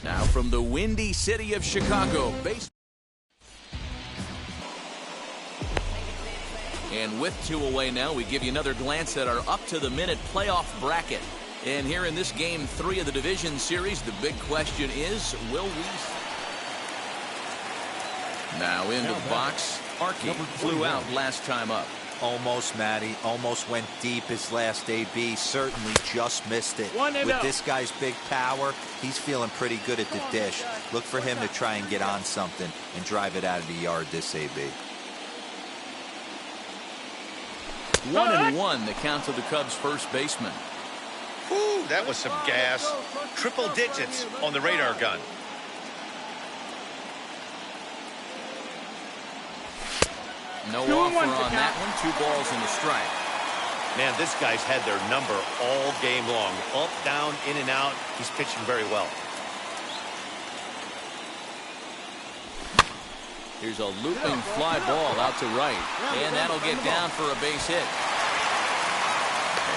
Now from the windy city of Chicago, and with 2 away now, we give you another glance at our up-to-the-minute playoff bracket. And here in this Game 3 of the Division Series, the big question is, will we... Now into the box, Archie flew out last time up. Almost, Matty. Almost went deep his last AB. Certainly just missed it. With this guy's big power, he's feeling pretty good at the dish. Look for him to try and get on something and drive it out of the yard this AB. 1-1, the count to the Cubs' first baseman. Ooh, that was some gas. Triple digits on the radar gun. No offer on that one. 2 balls and a strike. Man, this guy's had their number all game long. Up, down, in and out. He's pitching very well. Here's a looping fly ball out to right. And that'll get down for a base hit.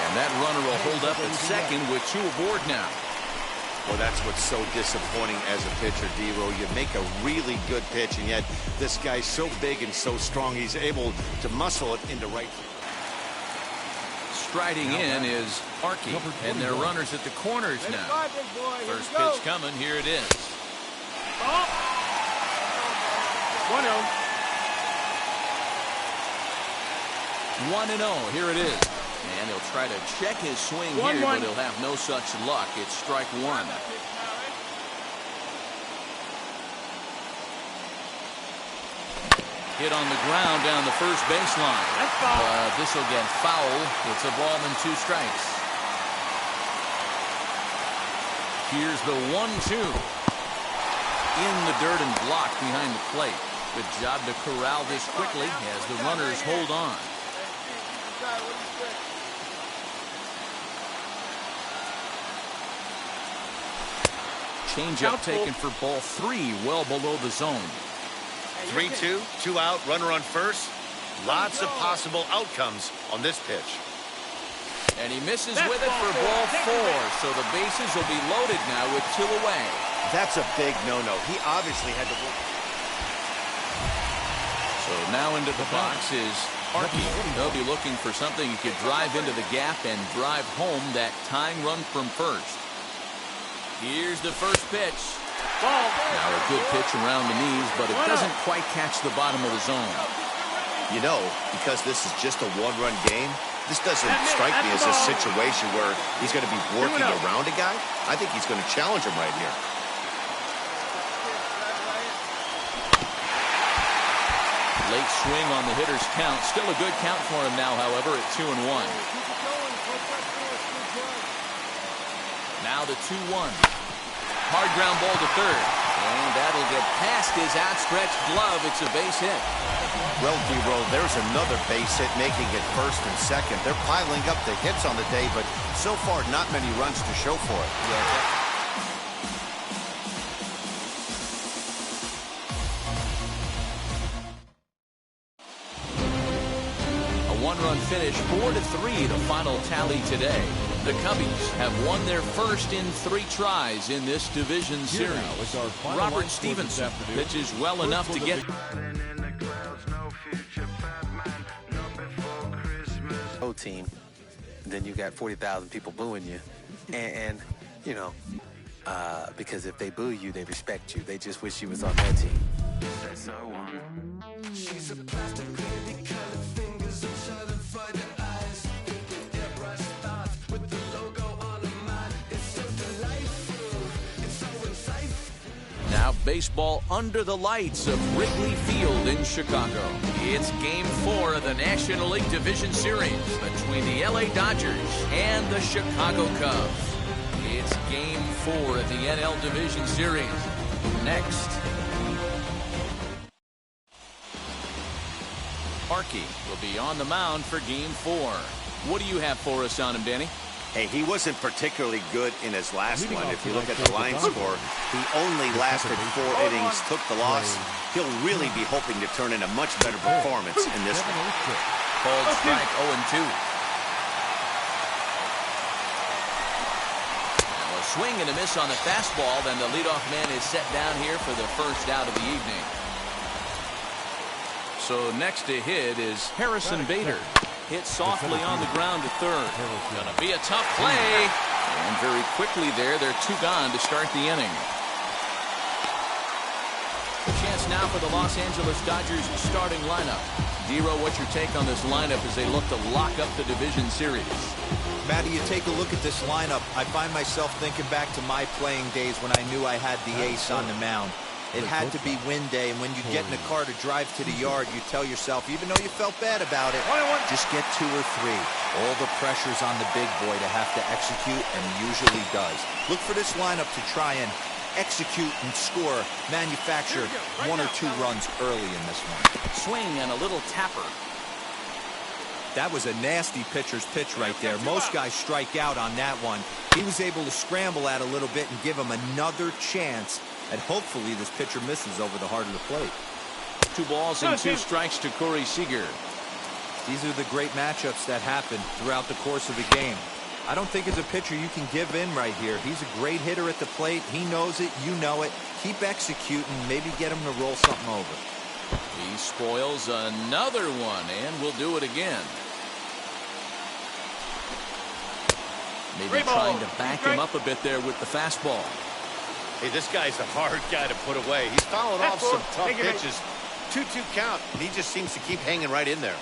And that runner will hold up at second with 2 aboard now. Well, that's what's so disappointing as a pitcher, D-Row. You make a really good pitch, and yet this guy's so big and so strong, he's able to muscle it into right. Striding in is Archie, and their runners at the corners now. First pitch coming, here it is. 1-0, here it is. And he'll try to check his swing here, but he'll have no such luck. It's strike 1. Hit on the ground down the first baseline. But this will get foul. It's a ball and 2 strikes. Here's the 1-2. In the dirt and blocked behind the plate. Good job to corral this quickly as the runners hold on. Changeup taken for ball 3, well below the zone. 3-2, 2 out, runner on first. Lots of possible outcomes on this pitch. And he misses with it for ball 4, so the bases will be loaded now with 2 away. That's a big no-no. He obviously had to work. So now into the box is Archie. They'll be looking for something he could drive into the gap and drive home that tying run from first. Here's the first pitch. Now a good pitch around the knees, but it doesn't quite catch the bottom of the zone. You know, because this is just a 1-run game, this doesn't strike me as a situation where he's going to be working around a guy. I think he's going to challenge him right here. Late swing on the hitter's count. Still a good count for him now, however, at 2-1. Now the 2-1. Hard ground ball to third. And that'll get past his outstretched glove. It's a base hit. Well, D-Row, there's another base hit making it first and second. They're piling up the hits on the day, but so far not many runs to show for it. A 1-run finish, 4-3, the final tally today. The Cubbies have won their first in 3 tries in this division series. Robert Stevenson pitches well enough to get team. Then you got 40,000 people booing you, and you know, because if they boo you, they respect you. They just wish you was on their team. Now baseball under the lights of Wrigley Field in Chicago. It's Game 4 of the National League Division Series between the LA Dodgers and the Chicago Cubs. It's Game 4 of the NL Division Series. Next. Archie will be on the mound for Game 4. What do you have for us on him, Danny? Hey, he wasn't particularly good in his last one. If you look at the line score, he only lasted 4 innings, took the loss. He'll really be hoping to turn in a much better performance in this one. Called strike 0-2. swing and a miss on the fastball. Then the leadoff man is set down here for the first out of the evening. So next to hit is Harrison Bader. Hit softly on the ground to third. Gonna be a tough play. And very quickly there, they're 2 gone to start the inning. Chance now for the Los Angeles Dodgers starting lineup. Dero, what's your take on this lineup as they look to lock up the division series? Matty, you take a look at this lineup. I find myself thinking back to my playing days when I knew I had the ace on the mound. It had to be win day, and when you get in a car to drive to the yard, you tell yourself, even though you felt bad about it, just get 2 or 3. All the pressure's on the big boy to have to execute, and he usually does. Look for this lineup to try and execute and score, manufacture 1 or 2 runs early in this one. Swing and a little tapper. That was a nasty pitcher's pitch right there. Most guys strike out on that one. He was able to scramble at a little bit and give him another chance. And hopefully this pitcher misses over the heart of the plate. 2 balls and 2 strikes to Corey Seager. These are the great matchups that happen throughout the course of a game. I don't think as a pitcher you can give in right here. He's a great hitter at the plate. He knows it. You know it. Keep executing. Maybe get him to roll something over. He spoils another one, and we'll do it again. Maybe trying to back him up a bit there with the fastball. Hey, this guy's a hard guy to put away. He's fouling off some tough pitches. 2-2 count. He just seems to keep hanging right in there.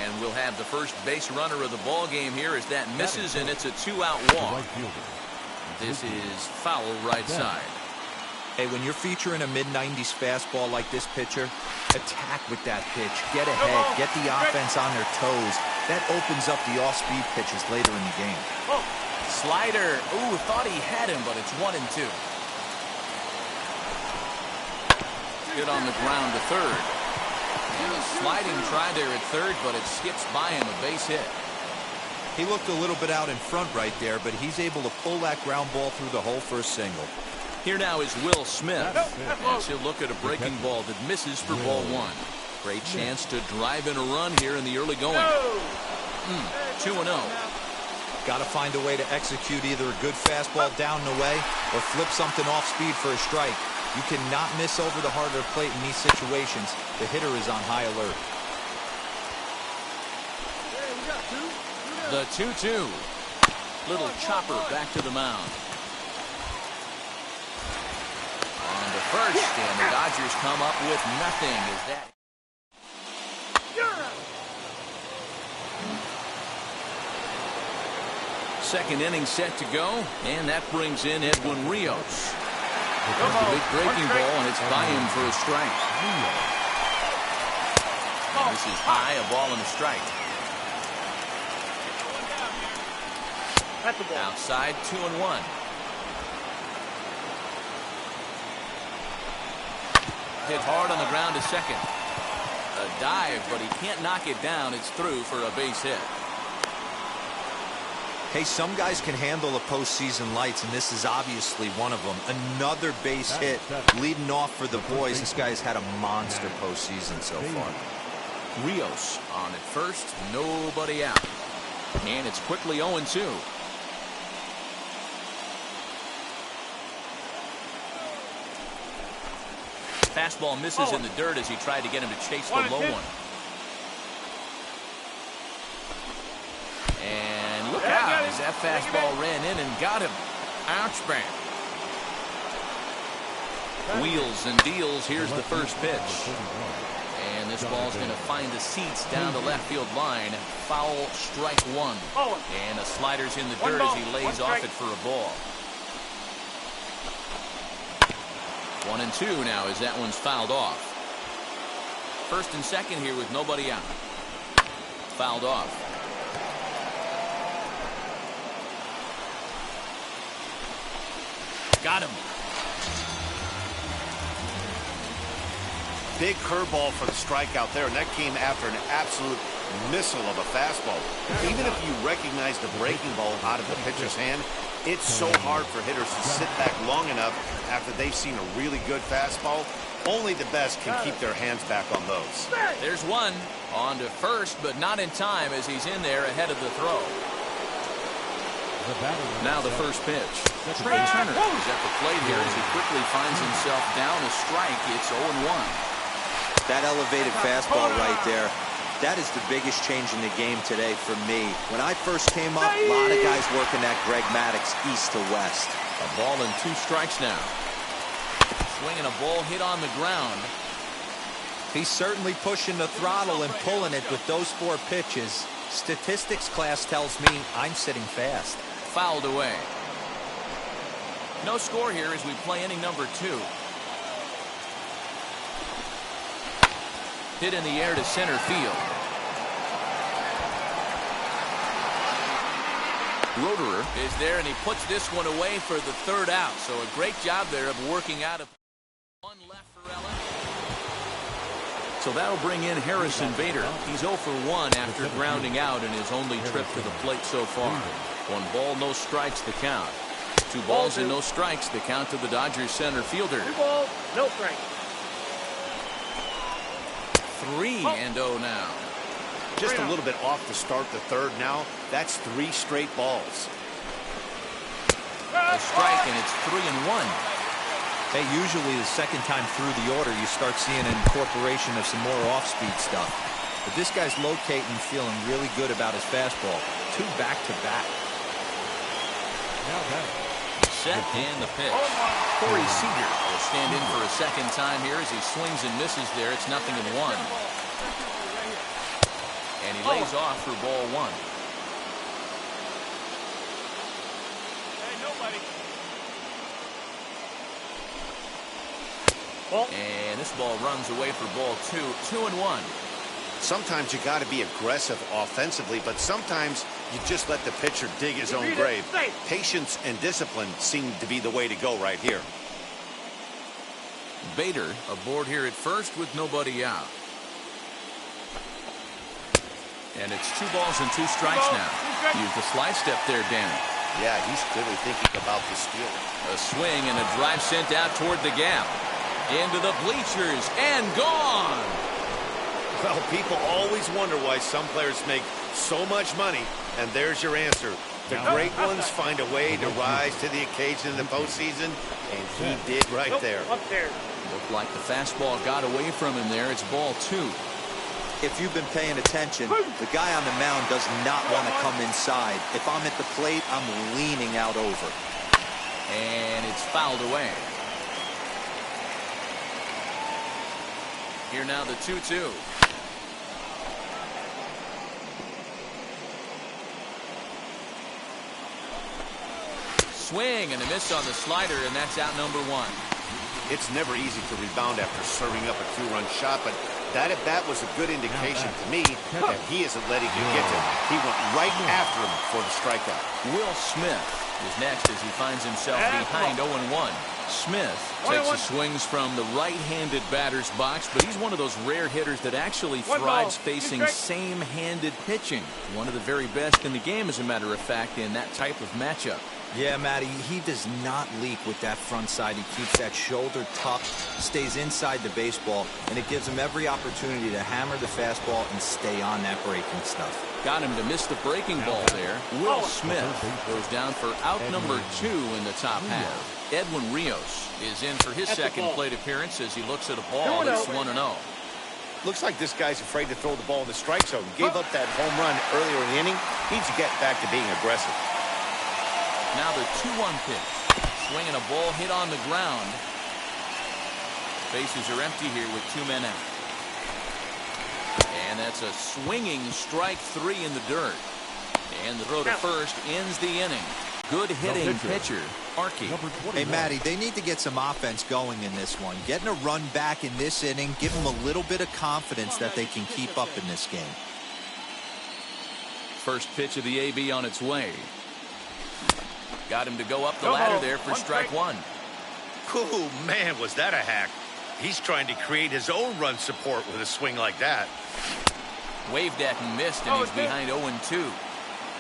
And we'll have the first base runner of the ball game here as that misses, and it's a 2-out walk. This is foul right side. Hey, when you're featuring a mid-90s fastball like this pitcher, attack with that pitch. Get ahead. Get the offense on their toes. That opens up the off-speed pitches later in the game. Slider. Ooh, thought he had him, but it's 1-2. Hit on the ground to third. And a sliding try there at third, but it skips by him, a base hit. He looked a little bit out in front right there, but he's able to pull that ground ball through the hole for a single. Here now is Will Smith. As he'll look at a breaking ball that misses for ball 1. Great chance to drive in a run here in the early going. 2-0. Got to find a way to execute either a good fastball down and away or flip something off speed for a strike. You cannot miss over the heart of the plate in these situations. The hitter is on high alert. The 2-2. Little chopper back to the mound. On to first, and the Dodgers come up with nothing. Is that? Second inning set to go, and that brings in Edwin Rios. A big breaking ball, and it's by him for a strike. And this is high, a ball and a strike. Outside, 2-1. Hit hard on the ground to second. A dive, but he can't knock it down. It's through for a base hit. Hey, some guys can handle the postseason lights, and this is obviously one of them. Another base hit leading off for the boys. This guy's had a monster postseason so far. Rios on at first, nobody out. And it's quickly 0-2. Fastball misses in the dirt as he tried to get him to chase the low one. And look out as that fastball ran in and got him. Ouch, bang. Wheels and deals. Here's the first pitch. And this ball's going to find the seats down the left field line. Foul, strike 1. And a slider's in the dirt as he lays off it for a ball. 1-2 now as that one's fouled off. First and second here with nobody out. Fouled off. Got him. Big curveball for the strikeout there, and that came after an absolute missile of a fastball. Even if you recognize the breaking ball out of the pitcher's hand, it's so hard for hitters to sit back long enough after they've seen a really good fastball. Only the best can keep their hands back on those. There's one. On to first, but not in time as he's in there ahead of the throw. Now the first pitch. Trey Turner is at the plate here as he quickly finds himself down a strike. It's 0-1. That elevated fastball right there, that is the biggest change in the game today for me. When I first came up, a lot of guys working that Greg Maddux east to west. A ball and 2 strikes now. Swinging a ball hit on the ground. He's certainly pushing the throttle and pulling it with those 4 pitches. Statistics class tells me I'm sitting fast. Fouled away. No score here as we play inning number 2. Hit in the air to center field. Roederer is there, and he puts this one away for the 3rd out. So a great job there of working out. 1 left for LA. So that'll bring in Harrison Bader. He's 0 for 1 after grounding out in his only trip to the plate so far. 1 ball, no strikes, the count. 2 balls and no strikes, the count to the Dodgers center fielder. 2 balls, no strikes. 3-0 now. Just a little bit off to start the 3rd now. That's 3 straight balls. A strike, and it's 3-1. Hey, usually the second time through the order, you start seeing an incorporation of some more off-speed stuff. But this guy's locating, feeling really good about his fastball. 2 back-to-back. Set and the pitch. Corey Seager will stand in for a second time here as he swings and misses there. It's 0-1. And he lays off for ball 1. And this ball runs away for ball 2. 2-1. Sometimes you got to be aggressive offensively, but sometimes you just let the pitcher dig his own grave. Patience and discipline seem to be the way to go right here. Bader aboard here at first with nobody out. And it's 2 balls and 2 strikes now. Use the slide step there, Danny. Yeah, he's clearly thinking about the steal. A swing and a drive sent out toward the gap. Into the bleachers and gone. Well, people always wonder why some players make so much money, and there's your answer. The great ones find a way to rise to the occasion in the postseason, and he did right there. Looked like the fastball got away from him there. It's ball 2. If you've been paying attention, the guy on the mound does not want to come inside. If I'm at the plate, I'm leaning out over. And it's fouled away. Here now the 2-2. Swing and a miss on the slider, and that's out number 1. It's never easy to rebound after serving up a 2-run shot, but that at bat was a good indication to me that he isn't letting you get to him. He went right after him for the strikeout. Will Smith is next as he finds himself behind 0-1. Smith takes the swings from the right-handed batter's box, but he's one of those rare hitters that actually thrives facing same-handed pitching. One of the very best in the game, as a matter of fact, in that type of matchup. Yeah, Matty, he does not leak with that front side. He keeps that shoulder tucked, stays inside the baseball, and it gives him every opportunity to hammer the fastball and stay on that breaking stuff. Got him to miss the breaking ball there. Will Smith goes down for out number 2 in the top half. Edwin Rios is in for his second plate appearance as he looks at a ball that's 1-0. Looks like this guy's afraid to throw the ball in the strike zone. Gave up that home run earlier in the inning. Needs to get back to being aggressive. Now the 2-1 pitch. Swinging a ball hit on the ground. Bases are empty here with 2 men out. And that's a swinging strike 3 in the dirt. And the throw to first ends the inning. Good hitting pitcher, Archie. Hey, Matty, they need to get some offense going in this one. Getting a run back in this inning, give them a little bit of confidence that they can keep up in this game. First pitch of the AB on its way. Got him to go up the ladder there for strike 1. Oh, man, was that a hack. He's trying to create his own run support with a swing like that. Waved at and missed, and he's behind 0-2.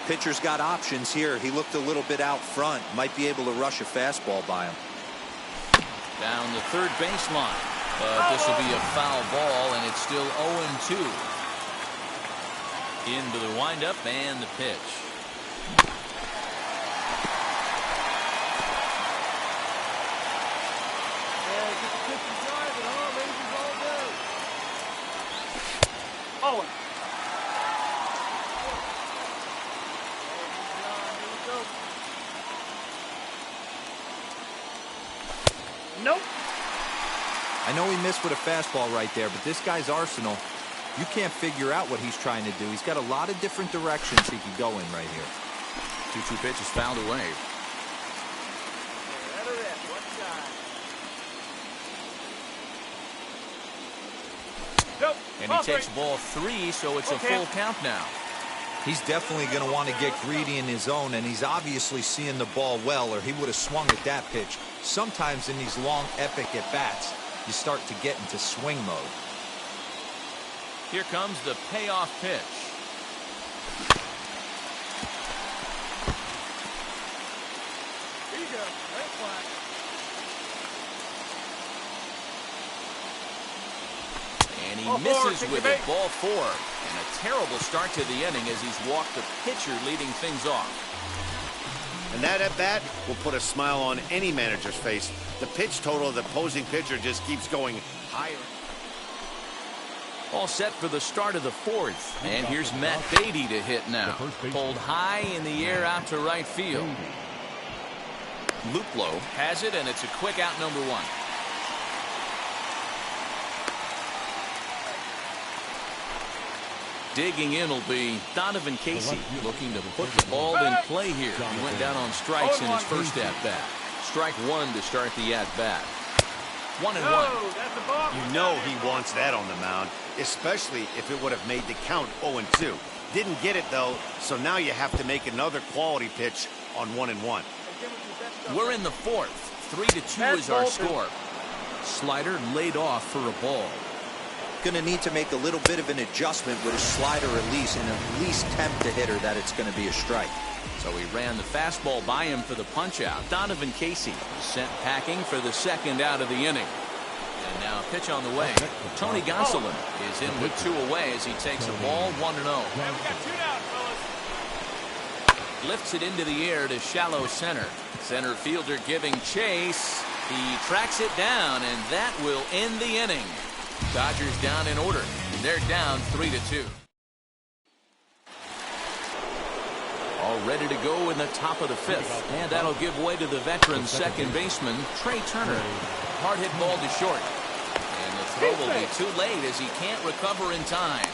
Pitcher's got options here. He looked a little bit out front. Might be able to rush a fastball by him. Down the third baseline. But this will be a foul ball, and it's still 0-2. Into the windup and the pitch. Nope. I know he missed with a fastball right there, but this guy's arsenal, you can't figure out what he's trying to do. He's got a lot of different directions he could go in right here. 2-2 pitch is fouled away. And he takes ball 3, so it's a full count now. He's definitely going to want to get greedy in his zone, and he's obviously seeing the ball well, or he would have swung at that pitch. Sometimes in these long, epic at-bats, you start to get into swing mode. Here comes the payoff pitch. Here you go. Right flag. And he misses with it, ball 4. And a terrible start to the inning as he's walked the pitcher leading things off. And that at-bat will put a smile on any manager's face. The pitch total of the opposing pitcher just keeps going higher. All set for the start of the 4th. And here's Matt Beatty to hit now. Pulled high in the air out to right field. Luplow has it, and it's a quick out, number 1. Digging in will be Donovan Casey, looking to put the ball in play here. He went down on strikes in his first at-bat. Strike 1 to start the at-bat. 1-1. You know he wants that on the mound, especially if it would have made the count 0-2. Didn't get it, though, so now you have to make another quality pitch on 1-1. We're in the 4th. 3-2 is our score. Slider laid off for a ball. Going to need to make a little bit of an adjustment with his slider release and at least tempt the hitter that it's going to be a strike. So he ran the fastball by him for the punch-out. Donovan Casey sent packing for the 2nd out of the inning. And now a pitch on the way. Tony Gonsolin is in with 2 away as he takes a ball 1-0. Lifts it into the air to shallow center. Center fielder giving chase. He tracks it down, and that will end the inning. Dodgers down in order. They're down 3-2. All ready to go in the top of the 5th. And that'll give way to the veteran second baseman, Trey Turner. Hard hit ball to short. And the throw will be too late as he can't recover in time.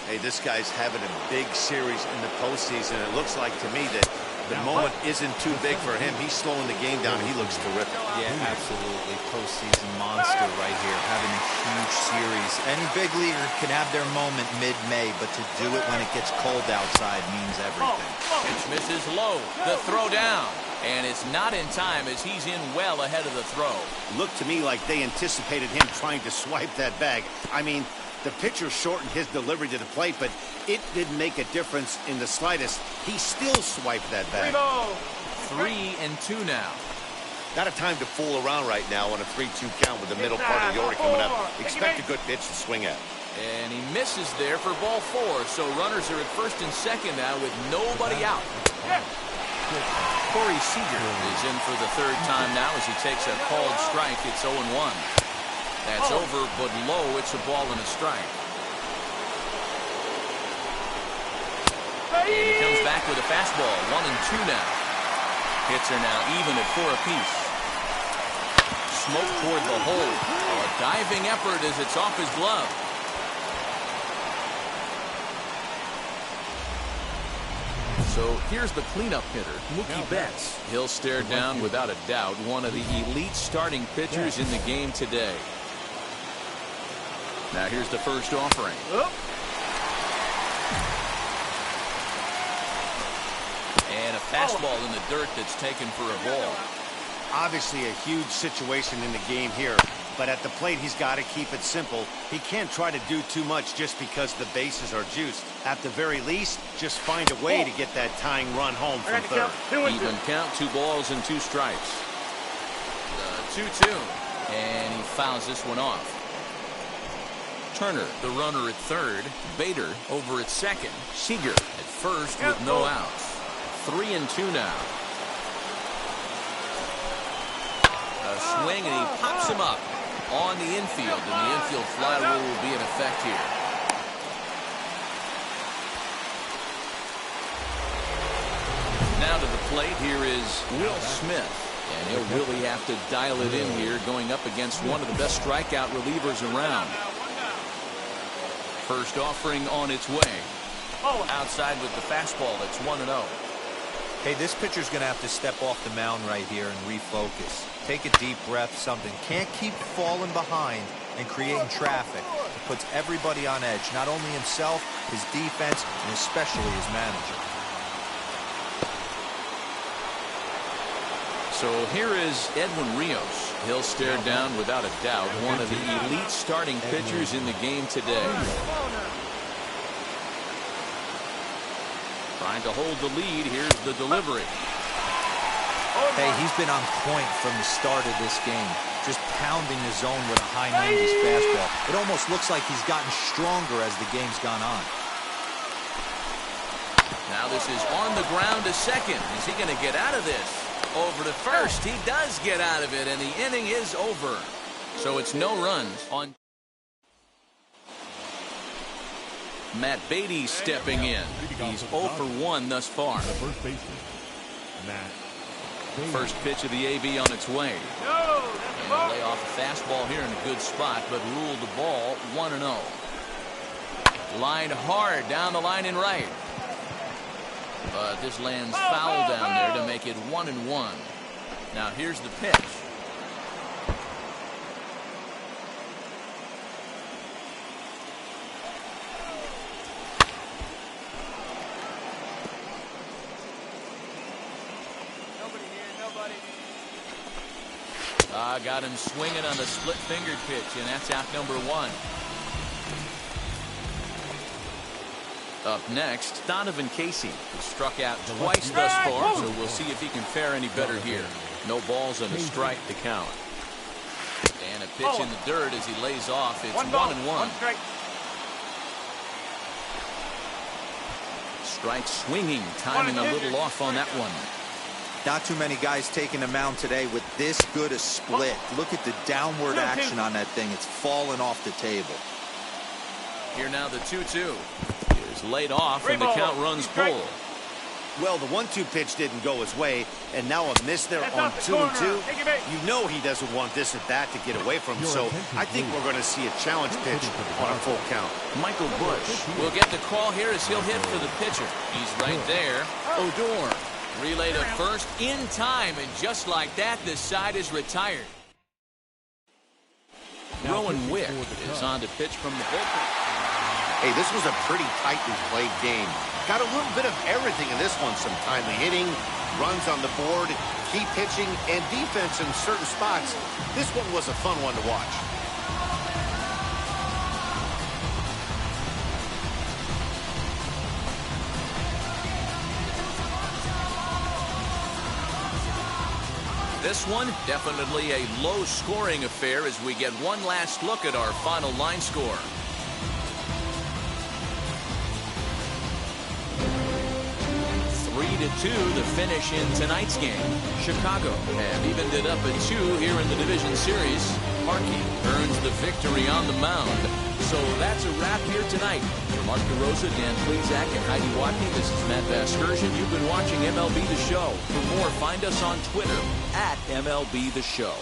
Hey, this guy's having a big series in the postseason. It looks like to me that the moment isn't too big for him. He's slowing the game down. He looks terrific. Yeah, absolutely. Postseason monster right here, having a huge series. Any big leaguer can have their moment mid-May, but to do it when it gets cold outside means everything. Pitch misses low. The throw down. And it's not in time as he's in well ahead of the throw. Looked to me like they anticipated him trying to swipe that bag. I mean, the pitcher shortened his delivery to the plate, but it didn't make a difference in the slightest. He still swiped that bag. 3-2 now. Not a time to fool around right now on a 3-2 count with the middle part of the order coming up. Expect a good pitch to swing at. And he misses there for ball 4. So runners are at 1st and 2nd now with nobody out. Corey Seager is in for the 3rd time now as he takes a called strike. It's 0-1. That's over, but low. It's a ball and a strike. And he comes back with a fastball. 1-2 now. Hits are now even at 4 apiece. Smoke toward the hole. A diving effort as it's off his glove. So here's the cleanup hitter, Mookie Betts. He'll stare down without a doubt one of the elite starting pitchers in the game today. Now here's the first offering. And a fastball in the dirt that's taken for a ball. Obviously a huge situation in the game here, but at the plate he's got to keep it simple. He can't try to do too much just because the bases are juiced. At the very least, just find a way to get that tying run home from 3rd. Even count, 2 balls and 2 strikes. 2-2, and he fouls this one off. Turner, the runner at 3rd. Bader over at 2nd. Seager at 1st with no outs. 3-2 now. A swing, and he pops him up on the infield, and the infield fly rule will be in effect here. Now to the plate, here is Will Smith. And he'll really have to dial it in here going up against one of the best strikeout relievers around. First offering on its way. Outside with the fastball. It's 1-0. Hey, this pitcher's going to have to step off the mound right here and refocus. Take a deep breath, something. Can't keep falling behind and creating traffic. It puts everybody on edge, not only himself, his defense, and especially his manager. So here is Edwin Rios. He'll stare down without a doubt one of the elite starting pitchers in the game today. Trying to hold the lead. Here's the delivery. Hey, he's been on point from the start of this game. Just pounding the zone with a high 90s fastball. It almost looks like he's gotten stronger as the game's gone on. Now this is on the ground to second. Is he going to get out of this? Over to first. He does get out of it, and the inning is over. So it's no runs on. Matt Beatty stepping in. He's 0 for 1 thus far. First pitch of the AB on its way. And he'll lay off a fastball here in a good spot, but ruled the ball 1-0. Line hard down the line and right. But this lands foul down there to make it 1-1. Now here's the pitch. Got him swinging on the split-fingered pitch, and that's out number 1. Up next, Donovan Casey, who struck out twice thus far, so we'll see if he can fare any better here. No balls and a strike to count. And a pitch in the dirt as he lays off. It's 1-1. Strike swinging, timing a little off on that one. Not too many guys taking the mound today with this good a split. Look at the downward action on that thing. It's falling off the table. Here now the 2-2 is laid off, and the count runs full. Well, the 1-2 pitch didn't go his way, and now a miss there on 2-2. You know he doesn't want this at bat to get away from him, so I think we're going to see a challenge pitch on a full count. Michael Bush will get the call here as he'll hit for the pitcher. He's right there. Odor. Relay to first in time, and just like that, this side is retired. Rowan Wick is on to pitch from the bullpen. Hey, this was a pretty tightly played game. Got a little bit of everything in this one. Some timely hitting, runs on the board, key pitching, and defense in certain spots. This one was a fun one to watch. This one, definitely a low-scoring affair as we get one last look at our final line score. The finish in tonight's game. Chicago have evened it up at 2 here in the division series. Harkey earns the victory on the mound. So that's a wrap here tonight. For Mark DeRosa, Dan Plezak, and Heidi Watney, this is Matt Vasgersian. You've been watching MLB The Show. For more, find us on Twitter at MLB The Show.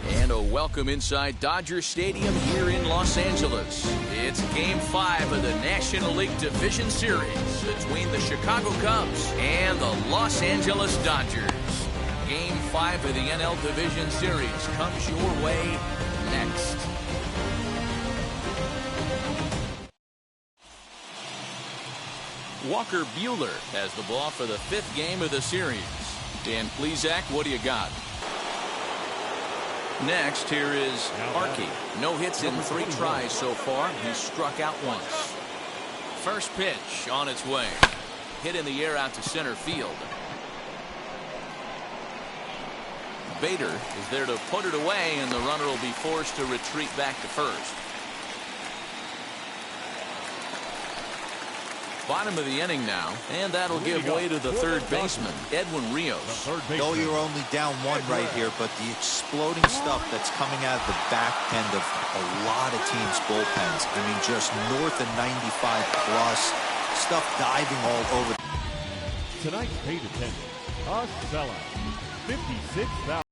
And a welcome inside Dodger Stadium here in Los Angeles. It's Game 5 of the National League Division Series between the Chicago Cubs and the Los Angeles Dodgers. Game 5 of the NL Division Series comes your way next. Walker Buehler has the ball for the 5th game of the series. Dan Plezak, what do you got? Next, here is Harkey. No hits in 3 tries so far. He's struck out once. First pitch on its way. hit in the air out to center field. Bader is there to put it away, and the runner will be forced to retreat back to first. Bottom of the inning now, and that'll give way to the third baseman, Edwin Rios. Though you're only down one right here, but the exploding stuff that's coming out of the back end of a lot of teams' bullpens. I mean, just north of 95 plus, stuff diving all over. Tonight's paid attendance, a sellout, 56,000.